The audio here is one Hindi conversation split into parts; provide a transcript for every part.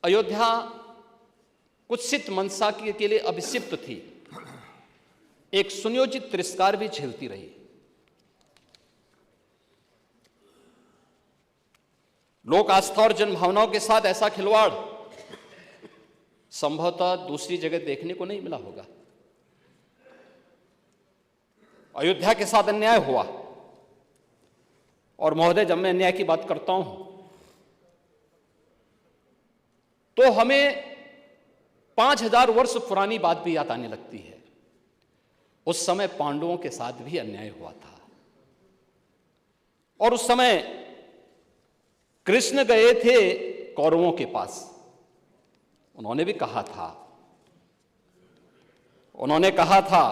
अयोध्या कुत्सित मनसा के लिए अभिषिक्त थी, एक सुनियोजित तिरस्कार भी झेलती रही। लोक आस्था और जनभावनाओं के साथ ऐसा खिलवाड़ संभवतः दूसरी जगह देखने को नहीं मिला होगा। अयोध्या के साथ अन्याय हुआ, और महोदय जब मैं अन्याय की बात करता हूं तो हमें 5000 वर्ष पुरानी बात भी याद आने लगती है। उस समय पांडवों के साथ भी अन्याय हुआ था, और उस समय कृष्ण गए थे कौरवों के पास। उन्होंने भी कहा था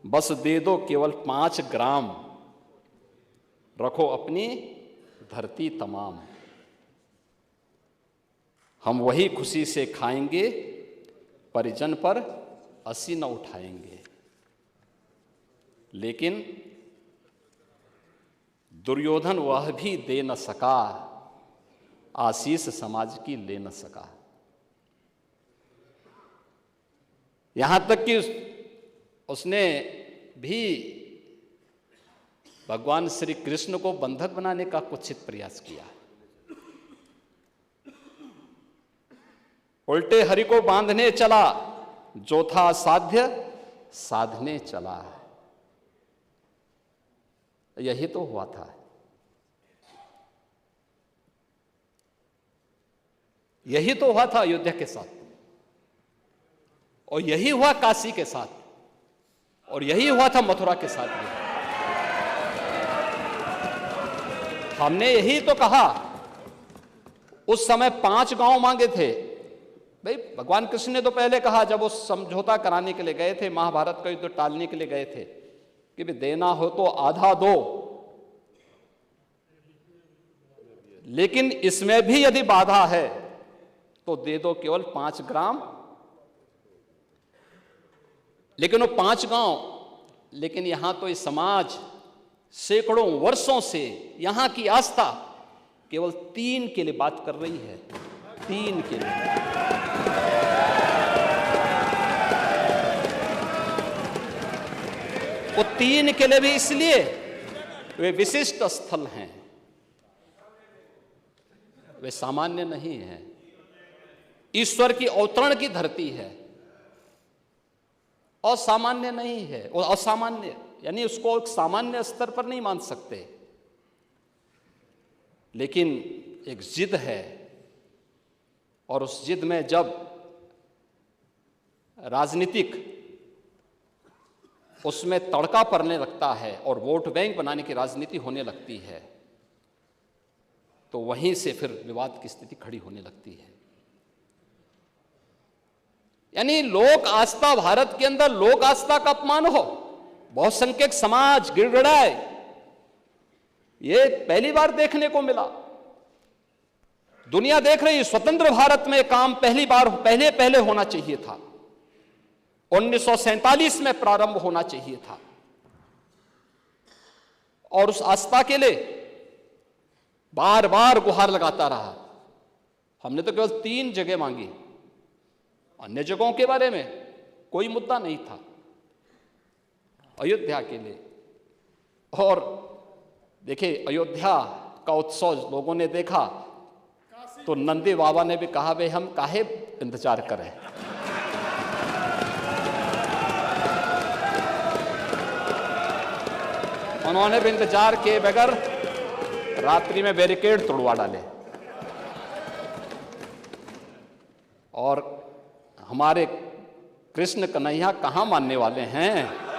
बस दे दो केवल 5 ग्राम, रखो अपनी धरती तमाम, हम वही खुशी से खाएंगे, परिजन पर असी न उठाएंगे। लेकिन दुर्योधन वह भी दे न सका, आशीष समाज की ले न सका। यहां तक कि उसने भी भगवान श्री कृष्ण को बंधक बनाने का कुत्सित प्रयास किया। उल्टे हरि को बांधने चला, जो था साध्य साधने चला। यही तो हुआ था। यही तो हुआ था अयोध्या के साथ, और यही हुआ काशी के साथ, और यही हुआ था मथुरा के साथ भी। हमने यही तो कहा, उस समय 5 गांव मांगे थे। भाई भगवान कृष्ण ने तो पहले कहा, जब वो समझौता कराने के लिए गए थे, महाभारत का युद्ध टालने के लिए गए थे, कि भी देना हो तो आधा दो, लेकिन इसमें भी यदि बाधा है तो दे दो केवल 5 ग्राम। लेकिन वो 5 गांव, लेकिन यहां तो इस समाज सैकड़ों वर्षों से यहां की आस्था केवल 3 के लिए बात कर रही है। 3 के लिए। वो 3 के लिए भी इसलिए वे विशिष्ट स्थल हैं, वे सामान्य नहीं हैं। ईश्वर की अवतरण की धरती है, असामान्य नहीं है। वो असामान्य यानी उसको एक सामान्य स्तर पर नहीं मान सकते, लेकिन एक जिद है, और उस जिद में जब राजनीतिक उसमें तड़का पड़ने लगता है और वोट बैंक बनाने की राजनीति होने लगती है, तो वहीं से फिर विवाद की स्थिति खड़ी होने लगती है। यानी लोक आस्था, भारत के अंदर लोक आस्था का अपमान हो, बहुसंख्यक समाज गिड़गिड़ाए, ये पहली बार देखने को मिला। दुनिया देख रही, स्वतंत्र भारत में काम पहले होना चाहिए था। 1947 में प्रारंभ होना चाहिए था, और उस आस्था के लिए बार बार गुहार लगाता रहा। हमने तो केवल 3 जगह मांगी, अन्य जगहों के बारे में कोई मुद्दा नहीं था। अयोध्या के लिए, और देखिए अयोध्या का उत्सव लोगों ने देखा तो नंदी बाबा ने भी कहा, भाई हम काहे इंतजार करें। उन्होंने भी इंतजार किए बगैर रात्रि में बैरिकेड तोड़वा डाले, और हमारे कृष्ण कन्हैया कहां मानने वाले हैं।